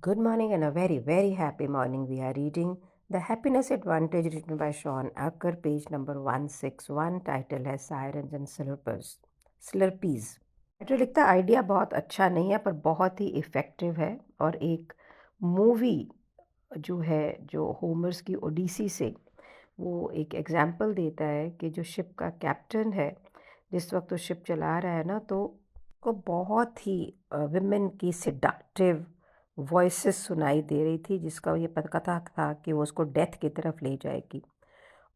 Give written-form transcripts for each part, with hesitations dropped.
Good morning and a very, very happy morning. We are reading The Happiness Advantage written by Sean Acker, page number 161. Title है Sirens and Slurpees. जो लिखता idea बहुत अच्छा नहीं है पर बहुत ही इफ़ेक्टिव है और एक मूवी जो है जो होमर्स की ओडिसी से वो एक एग्जाम्पल देता है कि जो शिप का कैप्टन है जिस वक्त वो शिप चला रहा है ना तो को बहुत ही विमेन की सिडक्टिव वॉइसेस सुनाई दे रही थी जिसका ये पता था कि वो उसको डेथ की तरफ ले जाएगी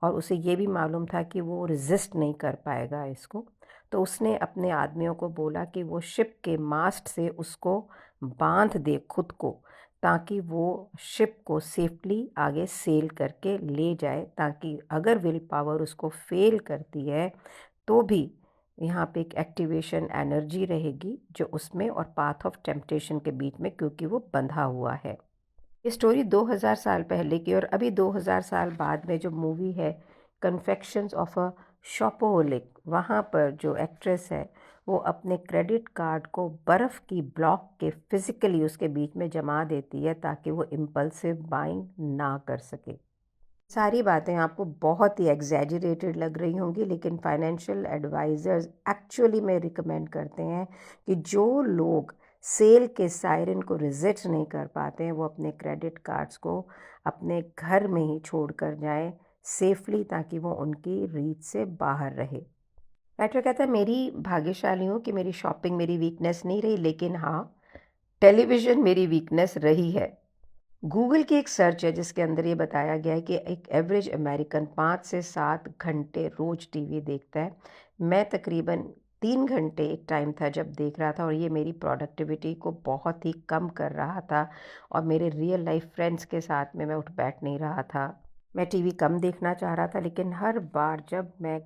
और उसे ये भी मालूम था कि वो रेजिस्ट नहीं कर पाएगा इसको। तो उसने अपने आदमियों को बोला कि वो शिप के मास्ट से उसको बांध दे खुद को ताकि वो शिप को सेफली आगे सेल करके ले जाए, ताकि अगर विल पावर उसको फेल करती है तो भी यहाँ पे एक एक्टिवेशन एनर्जी रहेगी जो उसमें और पाथ ऑफ टेम्पटेशन के बीच में, क्योंकि वो बंधा हुआ है। ये स्टोरी 2000 साल पहले की और अभी 2000 साल बाद में जो मूवी है कन्फेक्शंस ऑफ अ शॉपोहोलिक, वहाँ पर जो एक्ट्रेस है वो अपने क्रेडिट कार्ड को बर्फ़ की ब्लॉक के फिज़िकली उसके बीच में जमा देती है ताकि वो इम्पल्सिव बाइंग ना कर सके। सारी बातें आपको बहुत ही एग्जैजरेटेड लग रही होंगी, लेकिन फाइनेंशियल एडवाइज़र्स एक्चुअली में रिकमेंड करते हैं कि जो लोग सेल के सायरन को रिजिस्ट नहीं कर पाते हैं वो अपने क्रेडिट कार्ड्स को अपने घर में ही छोड़ कर जाएँ सेफली, ताकि वो उनकी रीच से बाहर रहे। राइटर कहता है मेरी भाग्यशाली हूँ कि मेरी शॉपिंग मेरी वीकनेस नहीं रही, लेकिन हाँ टेलीविज़न मेरी वीकनेस रही है। गूगल की एक सर्च है जिसके अंदर ये बताया गया है कि एक एवरेज अमेरिकन 5 से 7 घंटे रोज़ टीवी देखता है। मैं तकरीबन 3 घंटे एक टाइम था जब देख रहा था और ये मेरी प्रोडक्टिविटी को बहुत ही कम कर रहा था और मेरे रियल लाइफ फ्रेंड्स के साथ में मैं उठ बैठ नहीं रहा था। मैं टीवी कम देखना चाह रहा था, लेकिन हर बार जब मैं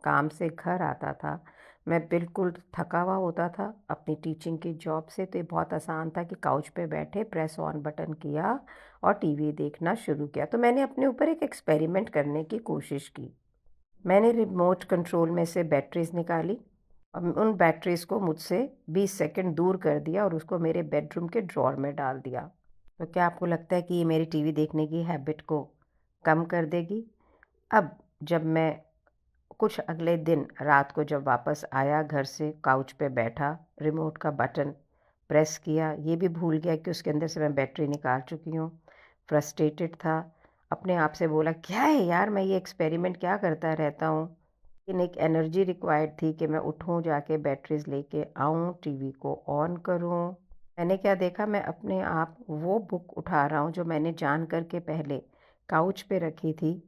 काम से घर आता था मैं बिल्कुल थका हुआ होता था अपनी टीचिंग की जॉब से। तो ये बहुत आसान था कि काउच पे बैठे प्रेस ऑन बटन किया और टीवी देखना शुरू किया। तो मैंने अपने ऊपर एक एक्सपेरिमेंट करने की कोशिश की। मैंने रिमोट कंट्रोल में से बैटरीज निकाली और उन बैटरीज को मुझसे 20 सेकंड दूर कर दिया और उसको मेरे बेडरूम के ड्रॉर में डाल दिया। तो क्या आपको लगता है कि ये मेरी टीवी देखने की हैबिट को कम कर देगी? अब जब मैं कुछ अगले दिन रात को जब वापस आया घर से, काउच पे बैठा, रिमोट का बटन प्रेस किया, ये भी भूल गया कि उसके अंदर से मैं बैटरी निकाल चुकी हूँ। फ्रस्ट्रेटेड था, अपने आप से बोला क्या है यार, मैं ये एक्सपेरिमेंट क्या करता रहता हूँ। लेकिन एक एनर्जी रिक्वायर्ड थी कि मैं उठूँ, जाके बैटरीज लेके आऊँ, टीवी को ऑन करूँ। मैंने क्या देखा, मैं अपने आप वो बुक उठा रहा हूँ जो मैंने जान कर के पहले काउच पे रखी थी,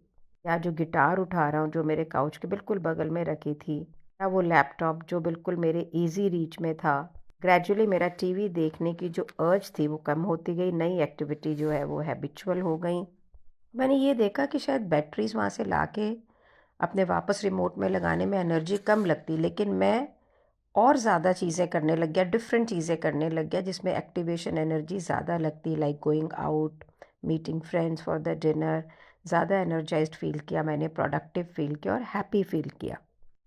या जो गिटार उठा रहा हूँ जो मेरे काउच के बिल्कुल बगल में रखी थी, या वो लैपटॉप जो बिल्कुल मेरे इजी रीच में था। ग्रेजुअली मेरा टीवी देखने की जो अर्ज थी वो कम होती गई, नई एक्टिविटी जो है वो हैबिचुअल हो गई। मैंने ये देखा कि शायद बैटरीज वहाँ से लाके अपने वापस रिमोट में लगाने में एनर्जी कम लगती, लेकिन मैं और ज़्यादा चीज़ें करने लग गया, डिफरेंट चीज़ें करने लग गया जिसमें एक्टिवेशन एनर्जी ज़्यादा लगती, like going out, meeting friends for the dinner. ज़्यादा एनर्जाइज्ड फील किया मैंने, प्रोडक्टिव फील किया और हैप्पी फील किया।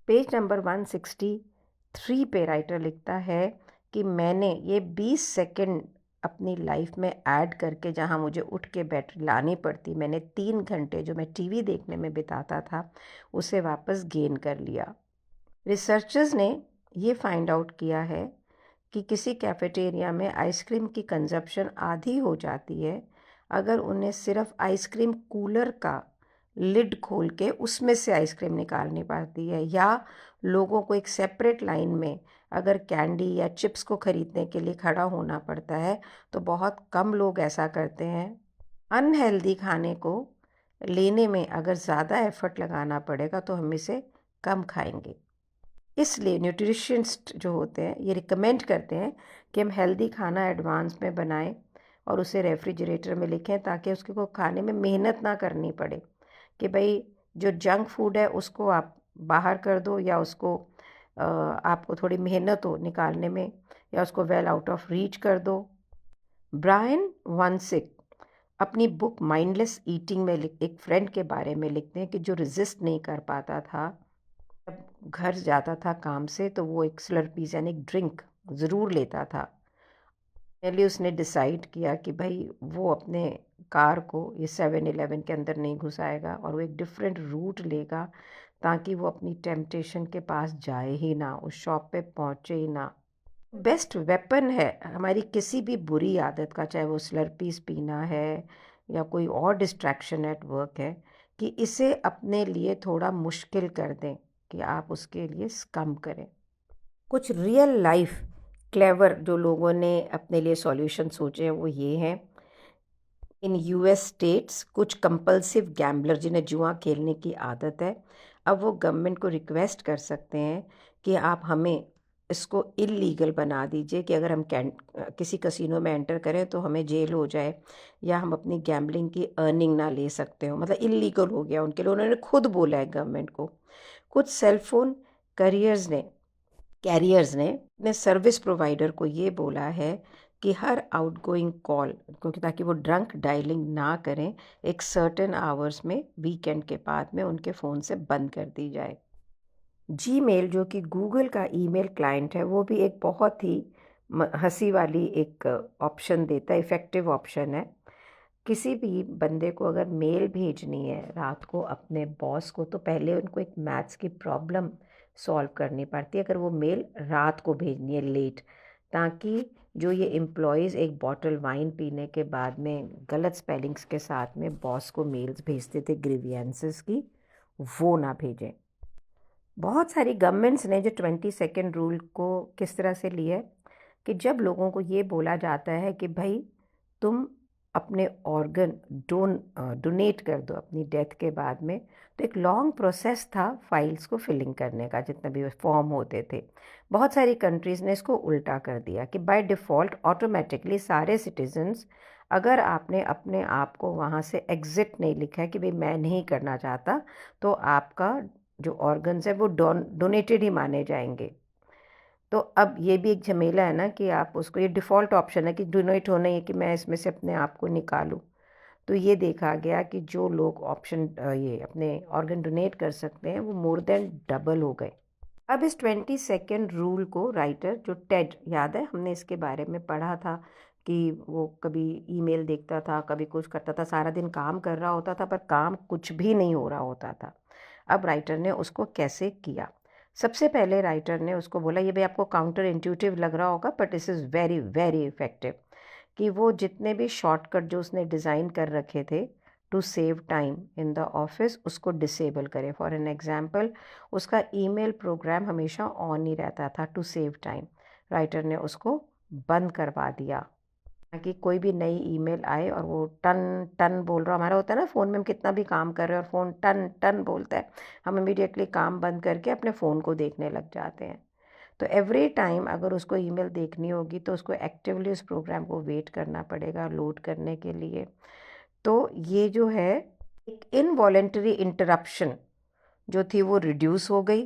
पेज नंबर 163 पे राइटर लिखता है कि मैंने ये 20 सेकंड अपनी लाइफ में ऐड करके, जहाँ मुझे उठ के बैटरी लानी पड़ती, मैंने 3 घंटे जो मैं टीवी देखने में बिताता था उसे वापस गेन कर लिया। रिसर्चर्स ने ये फाइंड आउट किया है कि किसी कैफेटेरिया में आइसक्रीम की कंजप्शन आधी हो जाती है अगर उन्हें सिर्फ आइसक्रीम कूलर का लिड खोल के उसमें से आइसक्रीम निकालनी पड़ती है, या लोगों को एक सेपरेट लाइन में अगर कैंडी या चिप्स को ख़रीदने के लिए खड़ा होना पड़ता है, तो बहुत कम लोग ऐसा करते हैं। अनहेल्दी खाने को लेने में अगर ज़्यादा एफर्ट लगाना पड़ेगा तो हम इसे कम खाएंगे। इसलिए न्यूट्रिशनिस्ट जो होते हैं ये रिकमेंड करते हैं कि हम हेल्दी खाना एडवांस में बनाएं और उसे रेफ्रिजरेटर में लिखें ताकि उसके को खाने में मेहनत ना करनी पड़े, कि भाई जो जंक फूड है उसको आप बाहर कर दो, या उसको आपको थोड़ी मेहनत हो निकालने में, या उसको वेल आउट ऑफ रीच कर दो। ब्रायन वंसिक अपनी बुक माइंडलेस ईटिंग में एक फ्रेंड के बारे में लिखते हैं कि जो रेजिस्ट नहीं कर पाता था, जब घर जाता था काम से तो वो एक स्लर्पीज यानी एक ड्रिंक ज़रूर लेता था। पहले उसने डिसाइड किया कि भाई वो अपने कार को ये 7-Eleven के अंदर नहीं घुसाएगा और वो एक डिफरेंट रूट लेगा ताकि वो अपनी टेम्पटेशन के पास जाए ही ना, उस शॉप पे पहुँचे ही ना। बेस्ट वेपन है हमारी किसी भी बुरी आदत का, चाहे वो स्लर्पीस पीना है या कोई और डिस्ट्रैक्शन एट वर्क है, कि इसे अपने लिए थोड़ा मुश्किल कर दें कि आप उसके लिए कम करें। कुछ रियल लाइफ क्लेवर जो लोगों ने अपने लिए सॉल्यूशन सोचे हैं वो ये हैं। इन यूएस स्टेट्स कुछ कंपल्सिव गैम्बलर जिन्हें जुआ खेलने की आदत है, अब वो गवर्नमेंट को रिक्वेस्ट कर सकते हैं कि आप हमें इसको इलीगल बना दीजिए कि अगर हम किसी कसिनो में एंटर करें तो हमें जेल हो जाए या हम अपनी गैम्बलिंग की अर्निंग ना ले सकते हो, मतलब इलीगल हो गया उनके लिए। उन्होंने खुद बोला है गवर्नमेंट को। कुछ सेलफोन कैरियर्स ने अपने सर्विस प्रोवाइडर को ये बोला है कि हर आउटगोइंग कॉल, क्योंकि ताकि वो ड्रंक डायलिंग ना करें, एक सर्टेन आवर्स में वीकेंड के बाद में उनके फ़ोन से बंद कर दी जाए। जीमेल जो कि गूगल का ईमेल क्लाइंट है, वो भी एक बहुत ही हंसी वाली एक ऑप्शन देता है, इफ़ेक्टिव ऑप्शन है। किसी भी बंदे को अगर मेल भेजनी है रात को अपने बॉस को, तो पहले उनको एक मैथ्स की प्रॉब्लम सॉल्व करनी पड़ती है अगर वो मेल रात को भेजनी है लेट, ताकि जो ये एम्प्लॉयज़ एक बॉटल वाइन पीने के बाद में गलत स्पेलिंग्स के साथ में बॉस को मेल्स भेजते थे ग्रीवियंसेस की, वो ना भेजें। बहुत सारी गवर्नमेंट्स ने जो 22nd रूल को किस तरह से लिया है कि जब लोगों को ये बोला जाता है कि भाई तुम अपने ऑर्गन डोनेट कर दो अपनी डेथ के बाद में, तो एक लॉन्ग प्रोसेस था फाइल्स को फिलिंग करने का, जितने भी फॉर्म होते थे। बहुत सारी कंट्रीज़ ने इसको उल्टा कर दिया कि बाय डिफ़ॉल्ट ऑटोमेटिकली सारे सिटीजन्स, अगर आपने अपने आप को वहाँ से एग्ज़िट नहीं लिखा है कि भाई मैं नहीं करना चाहता, तो आपका जो ऑर्गन्स है वो डोनेटेड ही माने जाएंगे। तो अब ये भी एक झमेला है ना कि आप उसको, ये डिफ़ॉल्ट ऑप्शन है कि डोनेट होना ही कि मैं इसमें से अपने आप को निकालूं। तो ये देखा गया कि जो लोग ऑप्शन ये अपने ऑर्गन डोनेट कर सकते हैं वो मोर देन डबल हो गए। अब इस 22nd रूल को राइटर जो टेड, याद है हमने इसके बारे में पढ़ा था कि वो कभी ईमेल देखता था, कभी कुछ करता था, सारा दिन काम कर रहा होता था पर काम कुछ भी नहीं हो रहा होता था। अब राइटर ने उसको कैसे किया? सबसे पहले राइटर ने उसको बोला, ये भाई आपको काउंटर इंट्यूटिव लग रहा होगा but this is very very effective, कि वो जितने भी शॉर्टकट जो उसने डिज़ाइन कर रखे थे to save time in the office, उसको डिसेबल करे। फॉर एन एग्जांपल, उसका ईमेल प्रोग्राम हमेशा ऑन ही रहता था टू सेव टाइम। राइटर ने उसको बंद करवा दिया ताकि कोई भी नई ईमेल आए और वो टन टन बोल रहा, हमारा होता है ना फ़ोन में, हम कितना भी काम कर रहे हैं और फ़ोन टन टन बोलता है, हम इमीडिएटली काम बंद करके अपने फ़ोन को देखने लग जाते हैं। तो एवरी टाइम अगर उसको ईमेल देखनी होगी तो उसको एक्टिवली उस प्रोग्राम को वेट करना पड़ेगा लोड करने के लिए। तो ये जो है एक इनवॉलेंटरी इंटरप्शन जो थी वो रिड्यूस हो गई,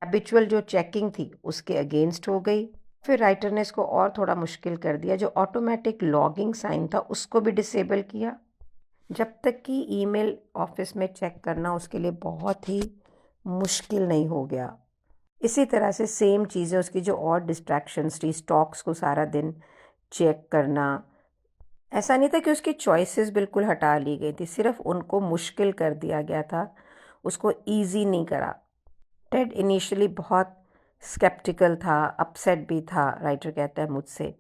हैबिचुअल जो चेकिंग थी उसके अगेंस्ट हो गई। फिर राइटर ने इसको और थोड़ा मुश्किल कर दिया, जो ऑटोमेटिक लॉगिंग साइन था उसको भी डिसेबल किया, जब तक कि ईमेल ऑफिस में चेक करना उसके लिए बहुत ही मुश्किल नहीं हो गया। इसी तरह से सेम चीज़ें उसकी जो और डिस्ट्रैक्शंस थी, स्टॉक्स को सारा दिन चेक करना, ऐसा नहीं था कि उसकी चॉइसेस बिल्कुल हटा ली गई थी, सिर्फ उनको मुश्किल कर दिया गया था, उसको इजी नहीं करा। टेड इनिशियली बहुत स्केप्टिकल था, अपसेट भी था, राइटर कहता है मुझसे,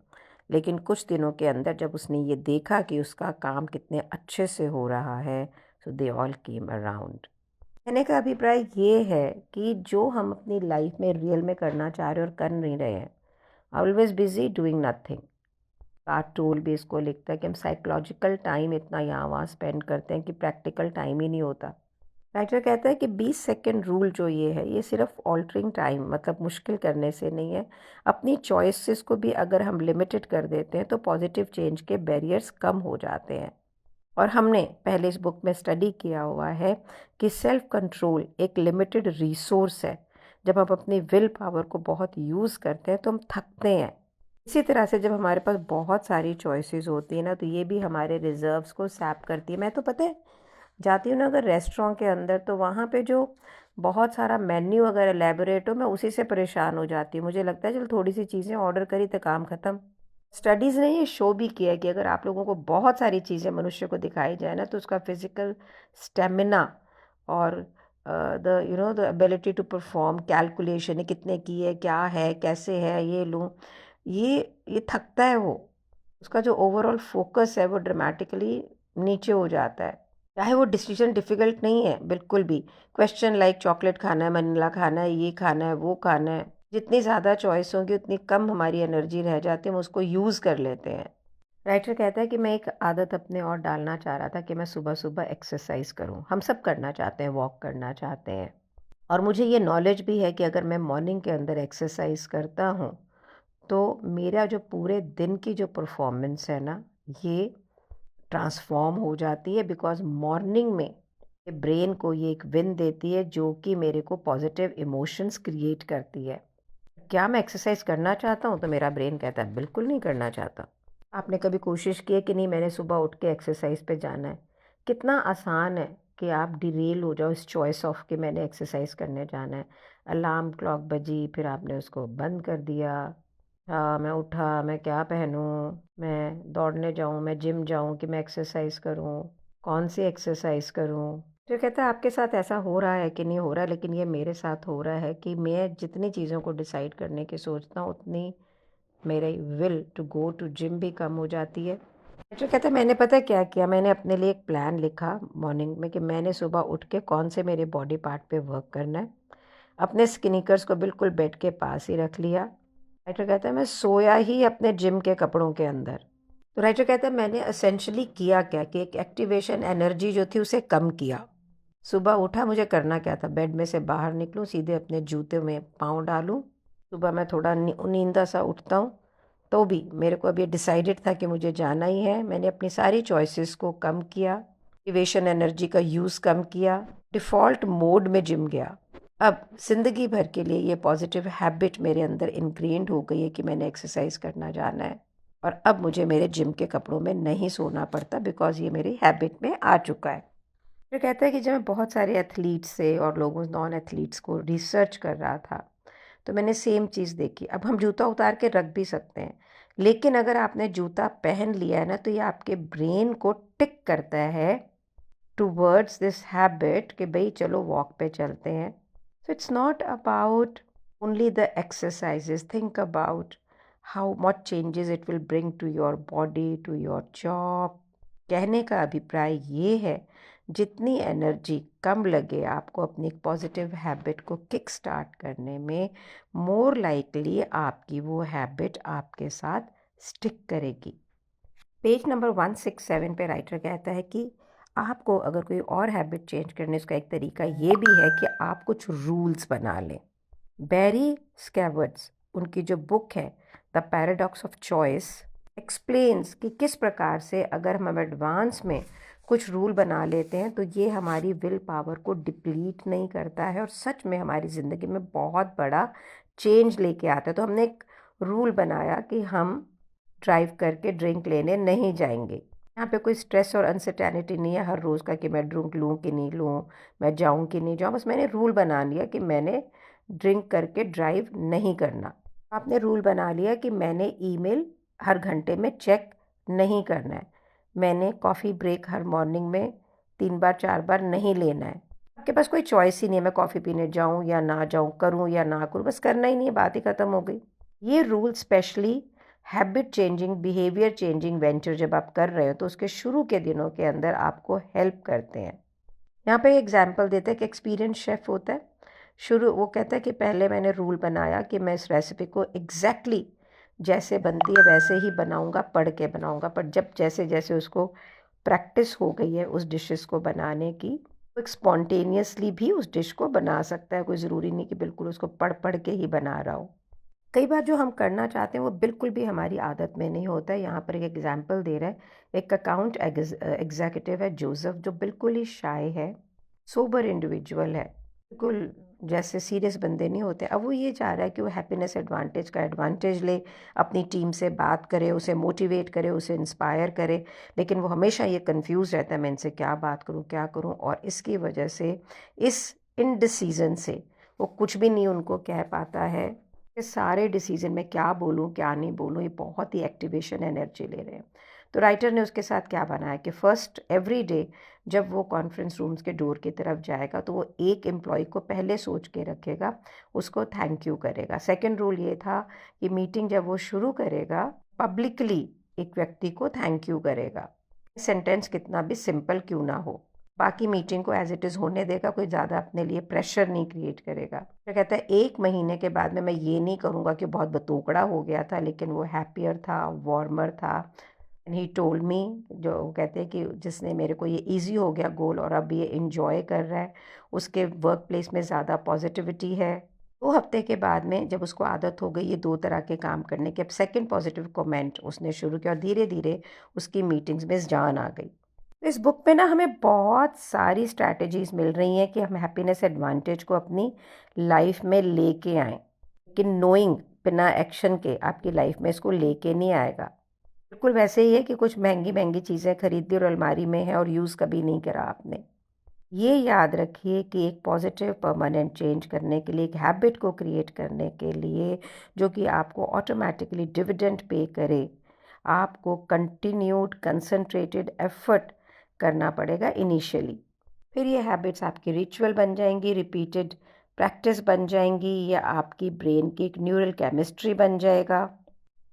लेकिन कुछ दिनों के अंदर जब उसने ये देखा कि उसका काम कितने अच्छे से हो रहा है, सो दे ऑल केम अराउंड। कहने का अभिप्राय ये है कि जो हम अपनी लाइफ में रियल में करना चाह रहे हैं और कर नहीं रहे हैं, always busy doing nothing. Tool भी इसको लिखता है कि हम साइकोलॉजिकल टाइम इतना यहाँ वहाँ स्पेंड करते हैं कि प्रैक्टिकल टाइम ही नहीं होता। राइटर कहता है कि 22nd रूल जो ये है, ये सिर्फ ऑल्टरिंग टाइम मतलब मुश्किल करने से नहीं है, अपनी चॉइसेस को भी अगर हम लिमिटेड कर देते हैं तो पॉजिटिव चेंज के बैरियर्स कम हो जाते हैं। और हमने पहले इस बुक में स्टडी किया हुआ है कि सेल्फ कंट्रोल एक लिमिटेड रिसोर्स है। जब हम अपनी विल पावर को बहुत यूज़ करते हैं तो हम थकते हैं। इसी तरह से जब हमारे पास बहुत सारी चॉइसेस होती है ना, तो ये भी हमारे रिजर्व्स को सैप करती है। मैं तो पता है जाती हूँ ना अगर रेस्टोरेंट के अंदर, तो वहाँ पे जो बहुत सारा मेन्यू अगर एलेबोरेट हो, मैं उसी से परेशान हो जाती हूँ। मुझे लगता है चलो थोड़ी सी चीज़ें ऑर्डर करी तो काम ख़त्म। स्टडीज़ ने ये शो भी किया है कि अगर आप लोगों को बहुत सारी चीज़ें मनुष्य को दिखाई जाए ना, तो उसका फिजिकल स्टेमिना और the ability to perform calculation, कितने की है, क्या है, कैसे है, ये लूँ, ये थकता है वो। उसका जो ओवरऑल फोकस है वो ड्रामेटिकली नीचे हो जाता है। चाहे वो डिसीजन डिफ़िकल्ट नहीं है बिल्कुल भी। क्वेश्चन लाइक चॉकलेट खाना है, वनीला खाना है, ये खाना है, वो खाना है। जितनी ज़्यादा चॉइस होगी उतनी कम हमारी एनर्जी रह जाती है, हम उसको यूज़ कर लेते हैं। राइटर कहता है कि मैं एक आदत अपने और डालना चाह रहा था कि मैं सुबह-सुबह एक्सरसाइज़ करूँ। हम सब करना चाहते हैं, वॉक करना चाहते हैं। और मुझे ये नॉलेज भी है कि अगर मैं मॉर्निंग के अंदर एक्सरसाइज़ करता हूँ, तो मेरा जो पूरे दिन की जो परफॉर्मेंस है ना, ये ट्रांसफॉर्म हो जाती है, बिकॉज़ मॉर्निंग में ब्रेन को ये एक विन देती है जो कि मेरे को पॉजिटिव इमोशंस क्रिएट करती है। क्या मैं एक्सरसाइज करना चाहता हूँ? तो मेरा ब्रेन कहता है बिल्कुल नहीं करना चाहता। आपने कभी कोशिश की है कि नहीं मैंने सुबह उठ के एक्सरसाइज पे जाना है? कितना आसान है कि आप डिरेल हो जाओ इस चॉइस ऑफ कि मैंने एक्सरसाइज करने जाना है। अलार्म क्लॉक बजी, फिर आपने उसको बंद कर दिया। हाँ, मैं उठा, मैं क्या पहनूँ, मैं दौड़ने जाऊँ, मैं जिम जाऊँ कि मैं एक्सरसाइज करूँ, कौन सी एक्सरसाइज करूँ। जो कहता है आपके साथ ऐसा हो रहा है कि नहीं हो रहा, लेकिन ये मेरे साथ हो रहा है कि मैं जितनी चीज़ों को डिसाइड करने की सोचता हूँ उतनी मेरी will to go to gym भी कम हो जाती है। जो कहता है मैंने पता है क्या किया, मैंने अपने लिए एक प्लान लिखा मॉर्निंग में कि मैंने सुबह उठ के कौन से मेरे बॉडी पार्ट पे वर्क करना है। अपने स्नीकर्स को बिल्कुल बेड के पास ही रख लिया। राइटर कहता है मैं सोया ही अपने जिम के कपड़ों के अंदर। तो राइटर कहता है मैंने असेंशली किया क्या कि एक एक्टिवेशन एनर्जी जो थी उसे कम किया। सुबह उठा, मुझे करना क्या था, बेड में से बाहर निकलूं, सीधे अपने जूते में पाँव डालूं। सुबह मैं थोड़ा नींदा सा उठता हूँ, तो भी मेरे को अब ये डिसाइडेड था कि मुझे जाना ही है। मैंने अपनी सारी चॉइसेस को कम किया, एक्टिवेशन एनर्जी का यूज़ कम किया, डिफ़ॉल्ट मोड में जिम गया। अब ज़िंदगी भर के लिए ये पॉजिटिव हैबिट मेरे अंदर इनग्रेन्ड हो गई है कि मैंने एक्सरसाइज करना जाना है, और अब मुझे मेरे जिम के कपड़ों में नहीं सोना पड़ता, बिकॉज़ ये मेरी हैबिट में आ चुका है। फिर कहता है कि जब मैं बहुत सारे एथलीट्स से और लोगों नॉन एथलीट्स को रिसर्च कर रहा था, तो मैंने सेम चीज़ देखी। अब हम जूता उतार के रख भी सकते हैं, लेकिन अगर आपने जूता पहन लिया है ना, तो ये आपके ब्रेन को टिक करता है टूवर्ड्स दिस हैबिट कि भाई चलो वॉक पे चलते हैं। So it's not about only the exercises, think about how much changes it will bring to your body, to your job. कहने का अभिप्राय ये है, जितनी एनर्जी कम लगे आपको अपनी पॉजिटिव हैबिट को किक स्टार्ट करने में, मोर लाइकली आपकी वो हैबिट आपके साथ स्टिक करेगी। पेज नंबर 167 पे राइटर कहता है कि आपको अगर कोई और हैबिट चेंज करने का एक तरीका ये भी है कि आप कुछ रूल्स बना लें। बैरी स्कैवर्ड्स, उनकी जो बुक है the paradox of choice, explains कि किस प्रकार से अगर हम एडवांस में कुछ रूल बना लेते हैं तो ये हमारी विल पावर को डिप्लीट नहीं करता है और सच में हमारी ज़िंदगी में बहुत बड़ा चेंज लेके आता है। तो हमने एक रूल बनाया कि हम ड्राइव करके ड्रिंक लेने नहीं जाएंगे। यहाँ पे कोई स्ट्रेस और अनसर्टेनिटी नहीं है हर रोज़ का कि मैं ड्रिंक लूँ कि नहीं लूँ, मैं जाऊँ कि नहीं जाऊँ। बस मैंने रूल बना लिया कि मैंने ड्रिंक करके ड्राइव नहीं करना। आपने रूल बना लिया कि मैंने ईमेल हर घंटे में चेक नहीं करना है, मैंने कॉफ़ी ब्रेक हर मॉर्निंग में 3 बार 4 बार नहीं लेना है। आपके पास कोई चॉइस ही नहीं है, मैं कॉफ़ी पीने जाऊँ या ना जाऊँ, करूँ या ना करूँ, बस करना ही नहीं है, बात ही ख़त्म हो गई। ये rule specially habit changing, behaviour changing venture जब आप कर रहे हो तो उसके शुरू के दिनों के अंदर आपको हेल्प करते हैं। यहाँ पे एग्जाम्पल देते हैं कि एक्सपीरियंस शेफ़ होता है, शुरू वो कहता है कि पहले मैंने रूल बनाया कि मैं इस रेसिपी को एग्जैक्टली जैसे बनती है वैसे ही बनाऊंगा, पढ़ के बनाऊंगा। पर जब जैसे जैसे उसको प्रैक्टिस हो गई है उस डिशेस को बनाने की, वो एक स्पॉन्टेनियसली भी उस डिश को बना सकता है, कोई ज़रूरी नहीं कि बिल्कुल उसको पढ़ पढ़ के ही बना रहा हो। कई बार जो हम करना चाहते हैं वो बिल्कुल भी हमारी आदत में नहीं होता है। यहाँ पर एक एग्जाम्पल दे रहा है, एक अकाउंट एग्जीक्यूटिव है जोसेफ, जो बिल्कुल ही शाय है, सोबर इंडिविजुअल है, बिल्कुल जैसे सीरियस बंदे नहीं होते। अब वो ये चाह रहा है कि वो हैप्पीनेस एडवांटेज का एडवांटेज ले, अपनी टीम से बात करे, उसे मोटिवेट करे, उसे इंस्पायर करे, लेकिन वो हमेशा ये कंफ्यूज रहता है मैं इनसे क्या बात करूँ क्या करूँ। और इसकी वजह से, इस इनडिसीजन से वो कुछ भी नहीं उनको कह पाता है। ये सारे डिसीजन में क्या बोलूँ क्या नहीं बोलूँ, ये बहुत ही एक्टिवेशन एनर्जी ले रहे हैं। तो राइटर ने उसके साथ क्या बनाया कि फर्स्ट एवरी डे जब वो कॉन्फ्रेंस रूम्स के डोर की तरफ जाएगा तो वो एक एम्प्लॉय को पहले सोच के रखेगा, उसको थैंक यू करेगा। सेकंड रूल ये था कि मीटिंग जब वो शुरू करेगा पब्लिकली एक व्यक्ति को थैंक यू करेगा, सेंटेंस कितना भी सिंपल क्यों ना हो। बाकी मीटिंग को एज इट इज़ होने देगा, कोई ज़्यादा अपने लिए प्रेशर नहीं क्रिएट करेगा। तो कहता है 1 महीने के बाद में मैं ये नहीं करूँगा कि बहुत बतोकड़ा हो गया था, लेकिन वो हैप्पियर था, वार्मर था। एंड ही टोल्ड मी, जो कहते हैं कि जिसने मेरे को ये इजी हो गया गोल और अब ये इन्जॉय कर रहा है, उसके वर्क प्लेस में ज़्यादा पॉजिटिविटी है। 2 हफ्ते के बाद में जब उसको आदत हो गई ये 2 तरह के काम करने की, अब सेकंड पॉजिटिव कमेंट उसने शुरू किया और धीरे धीरे उसकी मीटिंग्स में जान आ गई। तो इस बुक में ना हमें बहुत सारी स्ट्रैटेजीज मिल रही हैं कि हम हैप्पीनेस एडवांटेज को अपनी लाइफ में लेके आएँ, लेकिन नोइंग बिना एक्शन के आपकी लाइफ में इसको लेके नहीं आएगा। बिल्कुल वैसे ही है कि कुछ महंगी महंगी चीज़ें खरीद दी और अलमारी में है और यूज़ कभी नहीं करा आपने। ये याद रखिए कि एक पॉजिटिव परमानेंट चेंज करने के लिए, एक हैबिट को क्रिएट करने के लिए जो कि आपको ऑटोमेटिकली डिविडेंड पे करे, आपको कंटिन्यूड कंसंट्रेटेड एफर्ट करना पड़ेगा इनिशियली। फिर ये हैबिट्स आपकी रिचुअल बन जाएंगी, रिपीटेड प्रैक्टिस बन जाएंगी, या आपकी ब्रेन की एक न्यूरल केमिस्ट्री बन जाएगा।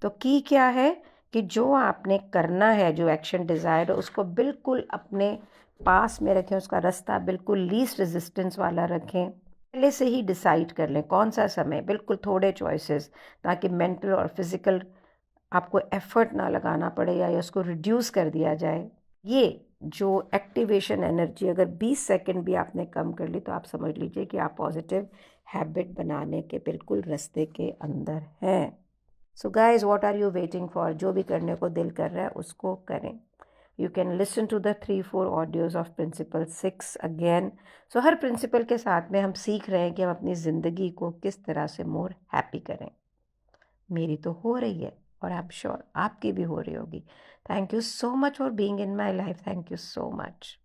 तो की क्या है कि जो आपने करना है, जो एक्शन डिज़ायर है, उसको बिल्कुल अपने पास में रखें, उसका रास्ता बिल्कुल लीस्ट रेजिस्टेंस वाला रखें। पहले से ही डिसाइड कर लें कौन सा समय, बिल्कुल थोड़े चॉइसेस, ताकि मेंटल और फिजिकल आपको एफर्ट ना लगाना पड़े या उसको रिड्यूस कर दिया जाए। ये जो एक्टिवेशन एनर्जी अगर 20 सेकंड भी आपने कम कर ली तो आप समझ लीजिए कि आप पॉजिटिव हैबिट बनाने के बिल्कुल रास्ते के अंदर हैं। So guys, what are you waiting for? जो भी करने को दिल कर रहा है उसको करें। You can listen to the 3-4 audios of principle 6 again. So हर प्रिंसिपल के साथ में हम सीख रहे हैं कि हम अपनी ज़िंदगी को किस तरह से मोर हैप्पी करें। मेरी तो हो रही है और आई एम श्योर आपकी भी हो रही होगी। Thank you so much for being in my life. Thank you so much.